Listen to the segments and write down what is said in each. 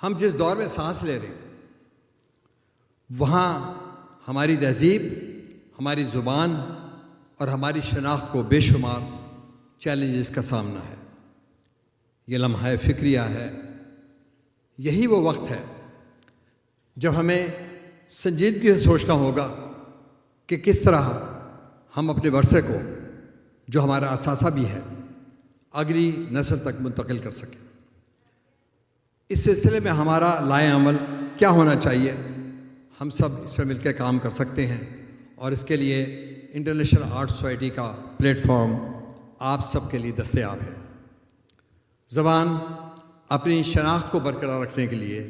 ہم جس دور میں سانس لے رہے ہیں وہاں ہماری تہذیب، ہماری زبان اور ہماری شناخت کو بے شمار چیلنجز کا سامنا ہے. یہ لمحہ فکریہ ہے. یہی وہ وقت ہے جب ہمیں سنجیدگی سے سوچنا ہوگا کہ کس طرح ہم اپنے ورثے کو، جو ہمارا اثاثہ بھی ہے، اگلی نسل تک منتقل کر سکیں. اس سلسلے میں ہمارا لائحہ عمل کیا ہونا چاہیے؟ ہم سب اس پہ مل کے کام کر سکتے ہیں، اور اس کے لیے انٹرنیشنل آرٹ سوسائٹی کا پلیٹ فارم آپ سب کے لیے دستیاب ہے. زبان اپنی شناخت کو برقرار رکھنے کے لیے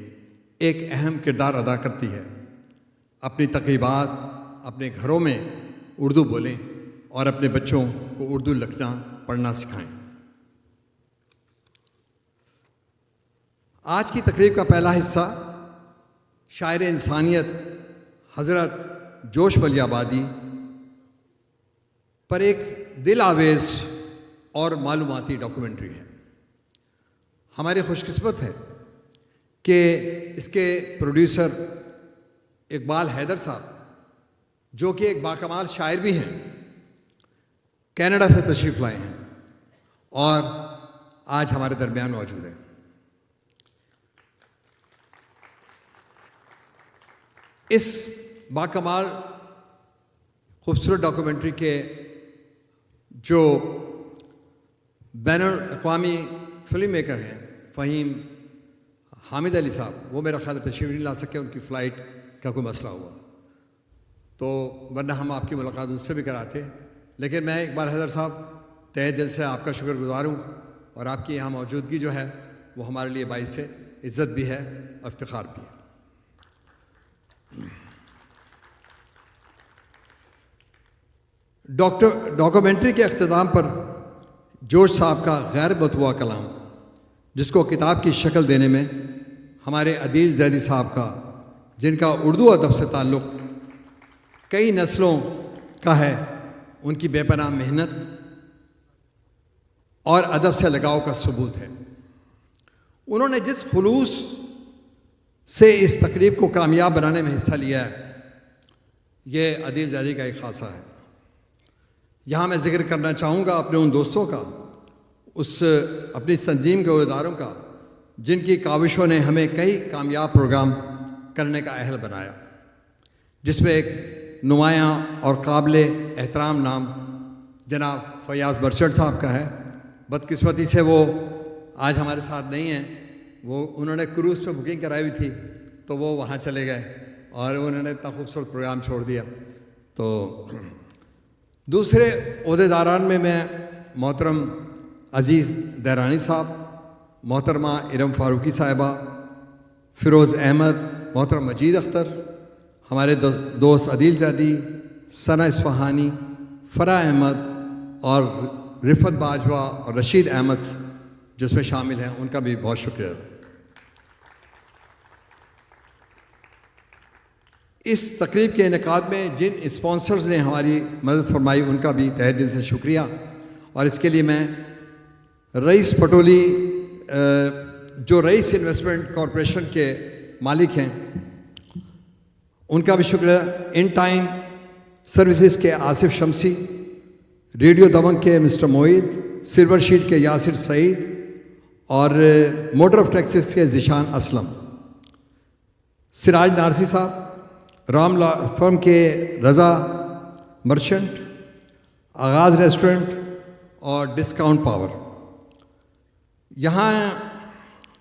ایک اہم کردار ادا کرتی ہے. اپنی تقریبات، اپنے گھروں میں اردو بولیں اور اپنے بچوں کو اردو لکھنا پڑھنا سکھائیں. آج کی تقریب کا پہلا حصہ شاعر انسانیت حضرت جوش ولی آبادی پر ایک دل آویز اور معلوماتی ڈاکومنٹری ہے. ہماری خوش قسمت ہے کہ اس کے پروڈیوسر اقبال حیدر صاحب، جو کہ ایک باکمال شاعر بھی ہیں، کینیڈا سے تشریف لائے ہیں اور آج ہمارے درمیان موجود ہیں. اس باکمال خوبصورت ڈاکومنٹری کے جو بین الاقوامی فلم میکر ہیں، فہیم حامد علی صاحب، وہ میرا خیال ہے تشریف نہیں لا سکے، ان کی فلائٹ کا کوئی مسئلہ ہوا، تو ورنہ ہم آپ کی ملاقات ان سے بھی کراتے. لیکن میں اقبال حیدر صاحب تہہ دل سے آپ کا شکر گزار ہوں، اور آپ کی یہاں موجودگی جو ہے وہ ہمارے لیے باعث عزت بھی ہے، افتخار بھی ہے. ڈاکومنٹری کے اختتام پر جوش صاحب کا غیر مطبوعہ کلام، جس کو کتاب کی شکل دینے میں ہمارے عدیل زیدی صاحب کا، جن کا اردو ادب سے تعلق کئی نسلوں کا ہے، ان کی بے پناہ محنت اور ادب سے لگاؤ کا ثبوت ہے. انہوں نے جس خلوص سے اس تقریب کو کامیاب بنانے میں حصہ لیا ہے، یہ عدیل زیدی کا ایک خاصہ ہے. یہاں میں ذکر کرنا چاہوں گا اپنے ان دوستوں کا، اپنی تنظیم کے اداروں کا، جن کی کاوشوں نے ہمیں کئی کامیاب پروگرام کرنے کا اہل بنایا، جس میں ایک نمایاں اور قابل احترام نام جناب فیاض برچٹ صاحب کا ہے. بدقسمتی سے وہ آج ہمارے ساتھ نہیں ہیں. انہوں نے کروز پہ بکنگ کرائی ہوئی تھی، تو وہ وہاں چلے گئے اور انہوں نے اتنا خوبصورت پروگرام چھوڑ دیا. تو دوسرے عہدیداران میں محترم عزیز دیرانی صاحب، محترمہ ارم فاروقی صاحبہ، فیروز احمد، محترم مجید اختر، ہمارے دوست عدیل زیدی، ثنا اصفہانی، فرح احمد اور رفت باجوہ اور رشید احمد جو اس میں شامل ہیں، ان کا بھی بہت شکریہ. اس تقریب کے انعقاد میں جن اسپانسرز نے ہماری مدد فرمائی، ان کا بھی تہہ دل سے شکریہ. اور اس کے لیے میں رئیس پٹولی، جو رئیس انویسٹمنٹ کارپوریشن کے مالک ہیں، ان کا بھی شکریہ. ان ٹائم سروسز کے آصف شمسی، ریڈیو دبنگ کے مسٹر موعید، سلور شیٹ کے یاسر سعید اور موٹر آف ٹیکسس کے ذیشان اسلم، سراج نارسی صاحب، رام لا فرم کے رضا مرچنٹ، آغاز ریسٹورنٹ اور ڈسکاؤنٹ پاور. یہاں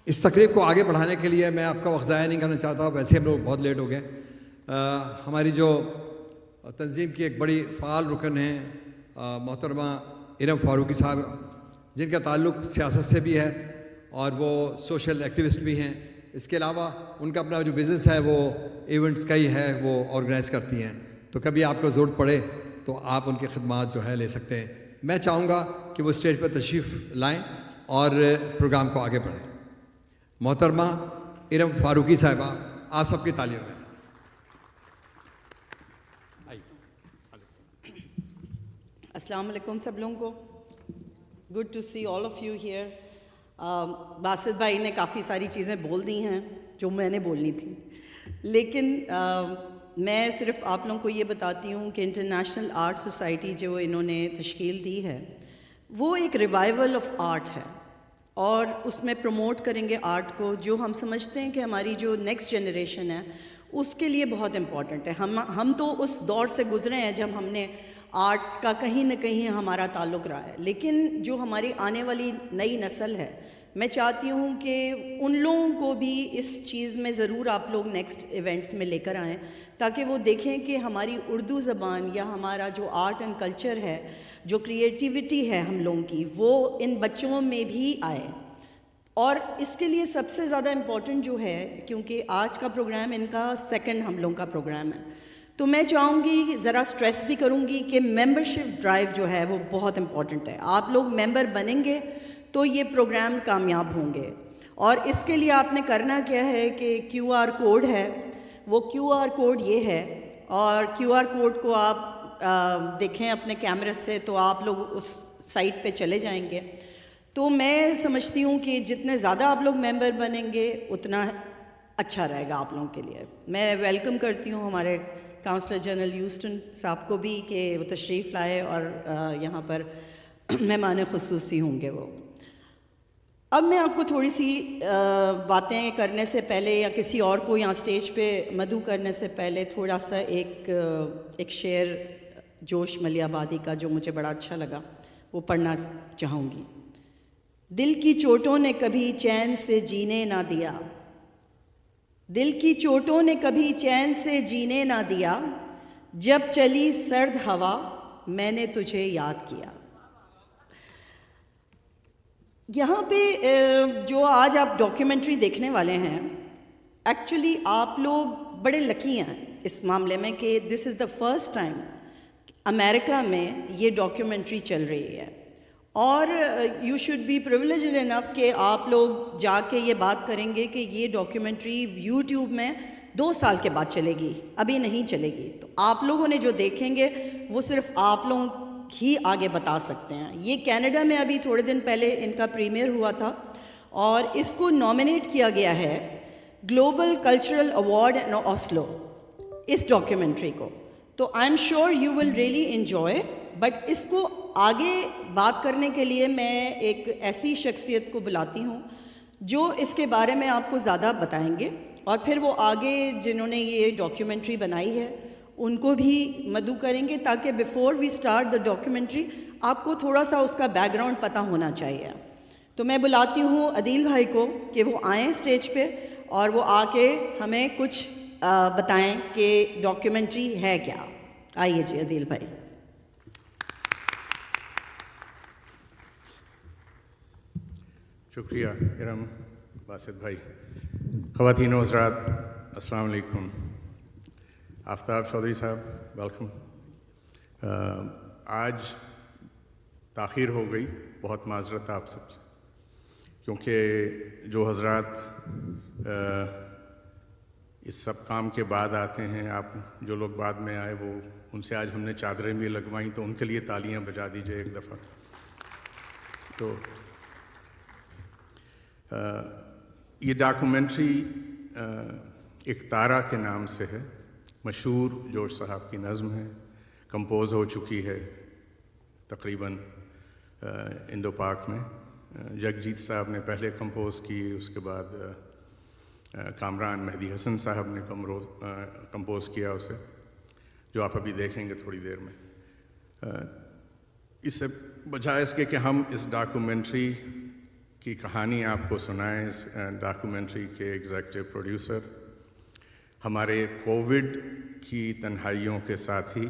اس تقریب کو آگے بڑھانے کے لیے میں آپ کا وقت ضائع نہیں کرنا چاہتا، ویسے ہم لوگ بہت لیٹ ہو گئے. ہماری جو تنظیم کی ایک بڑی فعال رکن ہیں محترمہ ارم فاروقی صاحب، جن کا تعلق سیاست سے بھی ہے اور وہ سوشل ایکٹیوسٹ بھی ہیں. اس کے علاوہ ان کا اپنا جو بزنس ہے وہ ایونٹس کا ہی ہے، وہ آرگنائز کرتی ہیں. تو کبھی آپ کو ضرورت پڑے تو آپ ان کی خدمات جو ہے لے سکتے ہیں. میں چاہوں گا کہ وہ اسٹیج پر تشریف لائیں اور پروگرام کو آگے بڑھائیں. محترمہ ارم فاروقی صاحبہ، آپ سب کی تعلیوں میں. السلام علیکم سب لوگوں کو. Good to see all of you here. Basit بھائی نے کافی ساری چیزیں بول دی ہیں جو میں نے بولنی تھی، لیکن میں صرف آپ لوگوں کو یہ بتاتی ہوں کہ انٹرنیشنل آرٹ سوسائٹی جو انہوں نے تشکیل دی ہے وہ ایک ریوائول آف آرٹ ہے، اور اس میں پروموٹ کریں گے آرٹ کو، جو ہم سمجھتے ہیں کہ ہماری جو نیکسٹ جنریشن ہے اس کے لیے بہت امپورٹنٹ ہے۔ ہم تو اس دور سے گزرے ہیں جب ہم نے آرٹ کا کہیں نہ کہیں ہمارا تعلق رہا ہے، لیکن جو ہماری آنے والی نئی نسل ہے، میں چاہتی ہوں کہ ان لوگوں کو بھی اس چیز میں ضرور آپ لوگ نیکسٹ ایونٹس میں لے کر آئیں، تاکہ وہ دیکھیں کہ ہماری اردو زبان یا ہمارا جو آرٹ اینڈ کلچر ہے، جو کریٹیوٹی ہے ہم لوگوں کی، وہ ان بچوں میں بھی آئے۔ اور اس کے لیے سب سے زیادہ امپورٹنٹ جو ہے، کیونکہ آج کا پروگرام ان کا سیکنڈ ہم لوگوں کا پروگرام ہے، تو میں چاہوں گی، ذرا سٹریس بھی کروں گی کہ ممبرشپ ڈرائیو جو ہے وہ بہت امپورٹنٹ ہے۔ آپ لوگ ممبر بنیں گے تو یہ پروگرام کامیاب ہوں گے، اور اس کے لیے آپ نے کرنا کیا ہے کہ کیو آر کوڈ ہے، وہ کیو آر کوڈ یہ ہے، اور کیو آر کوڈ کو آپ دیکھیں اپنے کیمرے سے تو آپ لوگ اس سائٹ پہ چلے جائیں گے۔ تو میں سمجھتی ہوں کہ جتنے زیادہ آپ لوگ ممبر بنیں گے اتنا اچھا رہے گا آپ لوگوں کے لیے۔ میں ویلکم کرتی ہوں ہمارے کاؤنسلر جنرل ہیوسٹن صاحب کو بھی کہ وہ تشریف لائے، اور یہاں پر مہمان خصوصی ہوں گے وہ۔ اب میں آپ کو تھوڑی سی باتیں کرنے سے پہلے، یا کسی اور کو یہاں اسٹیج پہ مدعو کرنے سے پہلے، تھوڑا سا ایک شعر جوش ملیح آبادی کا جو مجھے بڑا اچھا لگا وہ پڑھنا چاہوں گی۔ دل کی چوٹوں نے کبھی چین سے جینے نہ دیا، دل کی چوٹوں نے کبھی چین سے جینے نہ دیا، جب چلی سرد ہوا میں نے تجھے یاد کیا۔ یہاں پہ جو آج آپ ڈاکیومنٹری دیکھنے والے ہیں، ایکچولی آپ لوگ بڑے لکی ہیں اس معاملے میں کہ دس از دا فرسٹ ٹائم امریکہ میں یہ ڈاکیومنٹری چل رہی ہے، اور یو شوڈ بی پریولیجڈ انف کہ آپ لوگ جا کے یہ بات کریں گے کہ یہ ڈاکیومنٹری یوٹیوب میں 2 سال کے بعد چلے گی، ابھی نہیں چلے گی۔ تو آپ لوگوں نے جو دیکھیں گے وہ صرف آپ لوگ ہی آگے بتا سکتے ہیں۔ یہ کینیڈا میں ابھی تھوڑے دن پہلے ان کا پریمیئر ہوا تھا، اور اس کو نامینیٹ کیا گیا ہے global cultural award in Oslo, اس ڈاکیومنٹری کو۔ تو I am sure you will really enjoy, but اس کو آگے بات کرنے کے لیے میں ایک ایسی شخصیت کو بلاتی ہوں جو اس کے بارے میں آپ کو زیادہ بتائیں گے، اور پھر وہ آگے جنہوں نے یہ ڈاکیومنٹری بنائی ہے ان کو بھی مدعو کریں گے، تاکہ before we start the documentary آپ کو تھوڑا سا اس کا بیک گراؤنڈ پتہ ہونا چاہیے۔ تو میں بلاتی ہوں عدیل بھائی کو کہ وہ آئیں اسٹیج پہ، اور وہ آ کے ہمیں کچھ بتائیں کہ ڈاکیومنٹری ہے کیا۔ آئیے جی عدیل بھائی۔ شکریہ ارم، باسط بھائی۔ خواتین و حضرات، السلام علیکم۔ آفتاب چودھری صاحب، ویلکم۔ آج تاخیر ہو گئی، بہت معذرت آپ سب سے، کیونکہ جو حضرات اس سب کام کے بعد آتے ہیں، آپ جو لوگ بعد میں آئے، وہ ان سے آج ہم نے چادریں بھی لگوائیں، تو ان کے لیے تالیاں بجا دیجئے ایک دفعہ۔ تو یہ ڈاکومنٹری ایک تارا کے نام سے ہے، مشہور جوش صاحب کی نظم ہے، کمپوز ہو چکی ہے تقریباً انڈو پاک میں۔ جگجیت صاحب نے پہلے کمپوز کی، اس کے بعد کامران مہدی حسن صاحب نے کمپوز کیا اسے، جو آپ ابھی دیکھیں گے تھوڑی دیر میں۔ اس سے بجائے اس کے کہ ہم اس ڈاکومنٹری کی کہانی آپ کو سنائیں، اس ڈاکومنٹری کے ایگزیکٹو پروڈیوسر ہمارے کووڈ کی تنہائیوں کے ساتھی،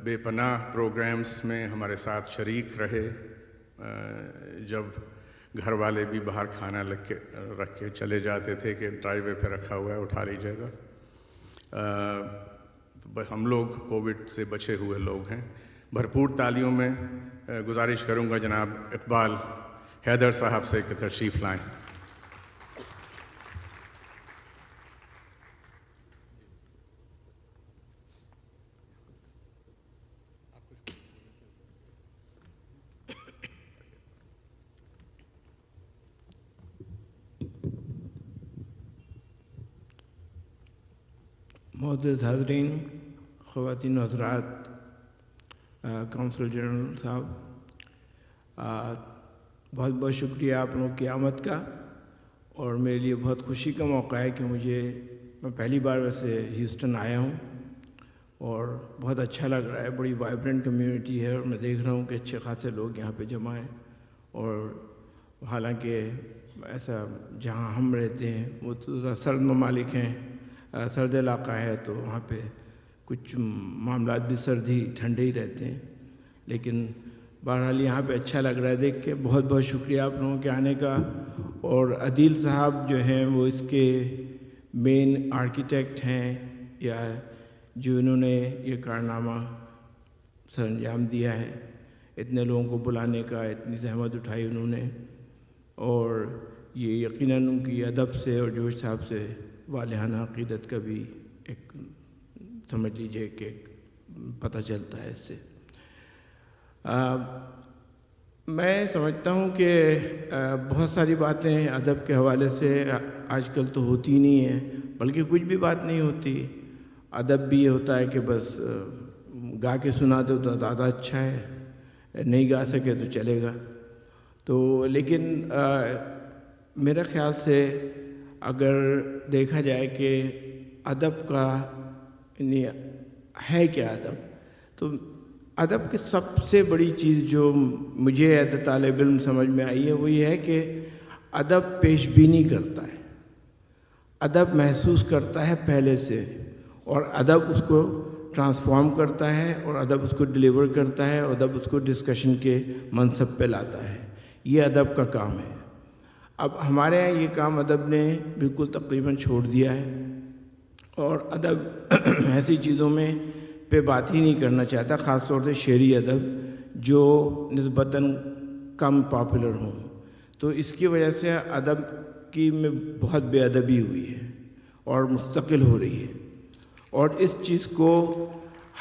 بے پناہ پروگرامز میں ہمارے ساتھ شریک رہے، جب گھر والے بھی باہر کھانا رکھ کے چلے جاتے تھے کہ ڈرائی وے پہ رکھا ہوا ہے اٹھا لیجیے گا۔ ہم لوگ کووڈ سے بچے ہوئے لوگ ہیں۔ بھرپور تالیوں میں گزارش کروں گا جناب اقبال حیدر صاحب سے کہ تشریف لائیں۔ معزز حاضرین، خواتین و حضرات، کونسل جنرل صاحب، بہت بہت شکریہ آپ لوگوں کی آمد کا، اور میرے لیے بہت خوشی کا موقع ہے کہ میں پہلی بار ویسے ہیوسٹن آیا ہوں اور بہت اچھا لگ رہا ہے. بڑی وائبرنٹ کمیونٹی ہے اور میں دیکھ رہا ہوں کہ اچھے خاصے لوگ یہاں پہ جمع ہیں. اور حالانکہ ایسا جہاں ہم رہتے ہیں وہ تو سرد ممالک ہیں، سرد علاقہ ہے، تو وہاں پہ کچھ معاملات بھی سرد ہی ٹھنڈے ہی رہتے ہیں، لیکن بہرحال یہاں پہ اچھا لگ رہا ہے دیکھ کے. بہت بہت شکریہ آپ لوگوں کے آنے کا. اور عدیل صاحب جو ہیں وہ اس کے مین آرکیٹیکٹ ہیں، یا جو انہوں نے یہ کارنامہ سر انجام دیا ہے، اتنے لوگوں کو بلانے کا، اتنی زحمت اٹھائی انہوں نے، اور یہ یقیناً ان کی ادب سے اور جوش صاحب سے والہانہ عقیدت کا بھی ایک سمجھ لیجیے کہ پتہ چلتا ہے اس سے. میں سمجھتا ہوں کہ بہت ساری باتیں ادب کے حوالے سے آج کل تو ہوتی نہیں ہیں، بلکہ کچھ بھی بات نہیں ہوتی. ادب بھی یہ ہوتا ہے کہ بس گا کے سنا دو تو زیادہ اچھا ہے، نہیں گا سکے تو چلے گا. تو لیکن میرے خیال سے اگر دیکھا جائے کہ ادب کا یعنی ہے کیا ادب، تو ادب کی سب سے بڑی چیز جو مجھے ایز اے طالب علم سمجھ میں آئی ہے وہ یہ ہے کہ ادب پیش بینی کرتا ہے، ادب محسوس کرتا ہے پہلے سے، اور ادب اس کو ٹرانسفارم کرتا ہے، اور ادب اس کو ڈیلیور کرتا ہے، اور ادب اس کو ڈسکشن کے منصب پہ لاتا ہے. یہ ادب کا کام ہے. اب ہمارے یہاں یہ کام ادب نے بالکل تقریباً چھوڑ دیا ہے، اور ادب ایسی چیزوں میں پہ بات ہی نہیں کرنا چاہتا، خاص طور سے شعری ادب جو نسبتاً کم پاپولر ہوں. تو اس کی وجہ سے ادب کی میں بہت بے ادبی ہوئی ہے اور مستقل ہو رہی ہے. اور اس چیز کو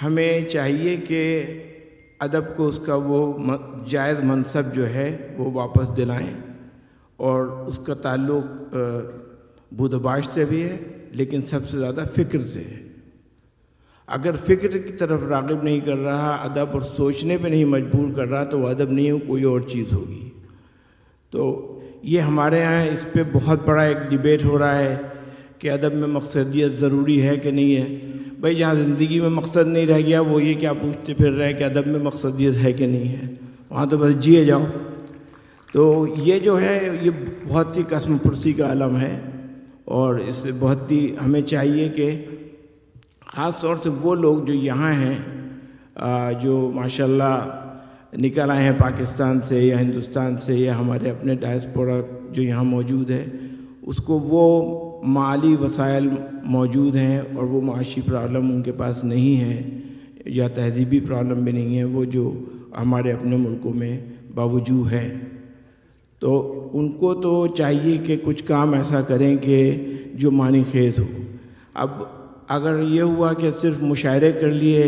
ہمیں چاہیے کہ ادب کو اس کا وہ جائز منصب جو ہے وہ واپس دلائیں. اور اس کا تعلق بودباش سے بھی ہے، لیکن سب سے زیادہ فکر سے ہے. اگر فکر کی طرف راغب نہیں کر رہا ادب، اور سوچنے پہ نہیں مجبور کر رہا، تو وہ ادب نہیں ہو، کوئی اور چیز ہوگی. تو یہ ہمارے یہاں اس پہ بہت بڑا ایک ڈیبیٹ ہو رہا ہے کہ ادب میں مقصدیت ضروری ہے کہ نہیں ہے. بھائی جہاں زندگی میں مقصد نہیں رہ گیا وہ یہ کیا پوچھتے پھر رہے ہیں کہ ادب میں مقصدیت ہے کہ نہیں ہے، وہاں تو بس جیے جاؤ. تو یہ جو ہے یہ بہت ہی قسم پرسی کا عالم ہے، اور اس سے بہت ہی ہمیں چاہیے کہ خاص طور سے وہ لوگ جو یہاں ہیں، جو ماشاءاللہ نکل آئے ہیں پاکستان سے یا ہندوستان سے یا ہمارے اپنے ڈائسپورا جو یہاں موجود ہے، اس کو وہ مالی وسائل موجود ہیں اور وہ معاشی پرابلم ان کے پاس نہیں ہے، یا تہذیبی پرابلم بھی نہیں ہے، وہ جو ہمارے اپنے ملکوں میں باوجود ہے. تو ان کو تو چاہیے کہ کچھ کام ایسا کریں کہ جو معنی خیز ہو. اب اگر یہ ہوا کہ صرف مشاعرے کر لیے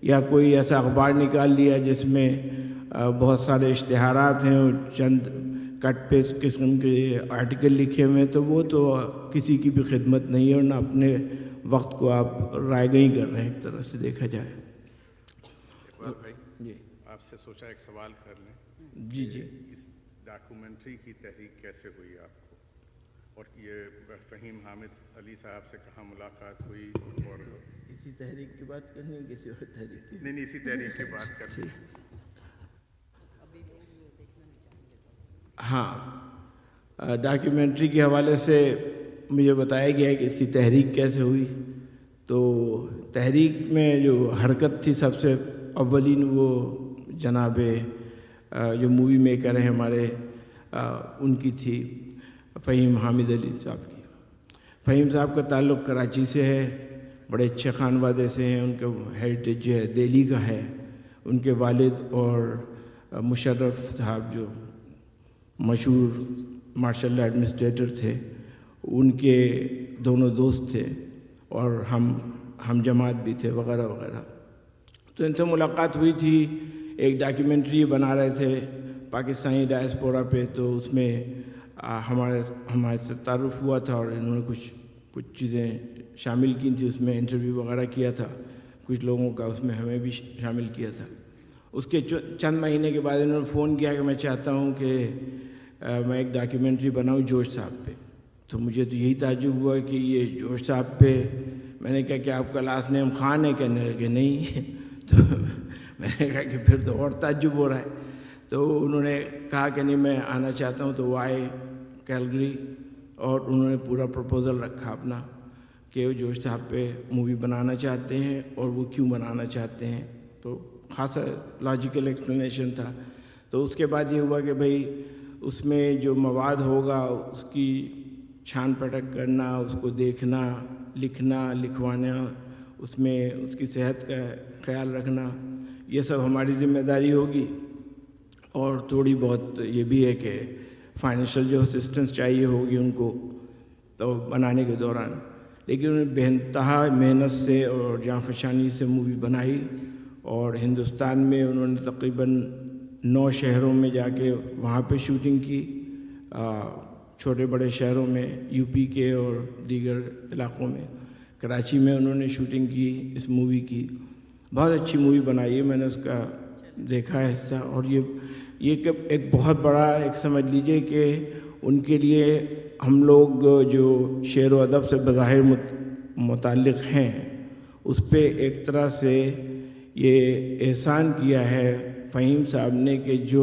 یا کوئی ایسا اخبار نکال لیا جس میں بہت سارے اشتہارات ہیں اور چند کٹ پیسٹ قسم کے آرٹیکل لکھے ہوئے ہیں، تو وہ تو کسی کی بھی خدمت نہیں ہے، اور نہ اپنے وقت کو آپ رائے گئی کر رہے ہیں ایک طرح سے دیکھا جائے. اقبال بھائی جی، آپ سے سوچا ایک سوال کر لیں. جی جی. اس ڈاکومنٹری کی تحریک کیسے ہوئی آپ کو، اور یہ فہیم حامد علی صاحب سے کہاں ملاقات ہوئی؟ اور اسی تحریک کی بات کرنی ہے کسی اور تحریک کی؟ نہیں، اسی تحریک کی بات کرنی ہے. ہاں، ڈاکیومنٹری کے حوالے سے مجھے بتایا گیا ہے کہ اس کی تحریک کیسے ہوئی. تو تحریک میں جو حرکت تھی سب سے اولین وہ جناب جو مووی میکر ہیں ہمارے ان کی تھی، فہیم حامد علی صاحب کی. فہیم صاحب کا تعلق کراچی سے ہے، بڑے اچھے خانوادے سے ہیں، ان کا ہیریٹیج جو ہے دہلی کا ہے. ان کے والد اور مشرف صاحب جو مشہور ماشاء اللہ ایڈمنسٹریٹر تھے، ان کے دونوں دوست تھے، اور ہم جماعت بھی تھے وغیرہ وغیرہ. تو ان سے ملاقات ہوئی تھی. ایک ڈاکیومنٹری بنا رہے تھے پاکستانی ڈائسپورا پہ، تو اس میں ہمارے سے تعارف ہوا تھا، اور انہوں نے کچھ کچھ چیزیں شامل کی تھی اس میں، انٹرویو وغیرہ کیا تھا کچھ لوگوں کا، اس میں ہمیں بھی شامل کیا تھا۔ اس کے چند مہینے کے بعد انہوں نے فون کیا کہ میں چاہتا ہوں کہ میں ایک ڈاکیومنٹری بناؤں جورج صاحب پہ۔ تو مجھے تو یہی تعجب ہوا کہ یہ جورج صاحب پہ، میں نے کہا کہ آپ کا لاسٹ نیم خان ہے؟ کہنے لگے نہیں۔ تو میں نے کہا کہ پھر تو اور تعجب ہو رہا ہے۔ تو انہوں نے کہا کہ نہیں میں آنا چاہتا ہوں، تو وہ آئے کیلگری اور انہوں نے پورا پروپوزل رکھا اپنا کہ وہ جورج صاحب پہ مووی بنانا چاہتے ہیں اور وہ کیوں بنانا چاہتے ہیں۔ تو خاصا لاجیکل ایکسپلینیشن تھا۔ تو اس کے بعد یہ ہوا کہ بھئی اس میں جو مواد ہوگا اس کی چھان پٹک کرنا، اس کو دیکھنا، لکھنا، لکھوانا، اس میں اس کی صحت کا خیال رکھنا، یہ سب ہماری ذمہ داری ہوگی۔ اور تھوڑی بہت یہ بھی ہے کہ فائنینشیل جو اسسٹنس چاہیے ہوگی ان کو تو بنانے کے دوران۔ لیکن انہوں نے بے انتہا محنت سے اور جاں فشانی سے مووی بنائی، اور ہندوستان میں انہوں نے تقریباً 9 شہروں میں جا کے وہاں پہ شوٹنگ کی، چھوٹے بڑے شہروں میں، یو پی کے اور دیگر علاقوں میں۔ کراچی میں انہوں نے شوٹنگ کی اس مووی کی، بہت اچھی مووی بنائی ہے، میں نے اس کا دیکھا ہے حصہ۔ اور یہ کہ ایک بہت بڑا ایک سمجھ لیجئے کہ ان کے لیے ہم لوگ جو شعر و ادب سے بظاہر متعلق ہیں، اس پہ ایک طرح سے یہ احسان کیا ہے فہیم صاحب نے کہ جو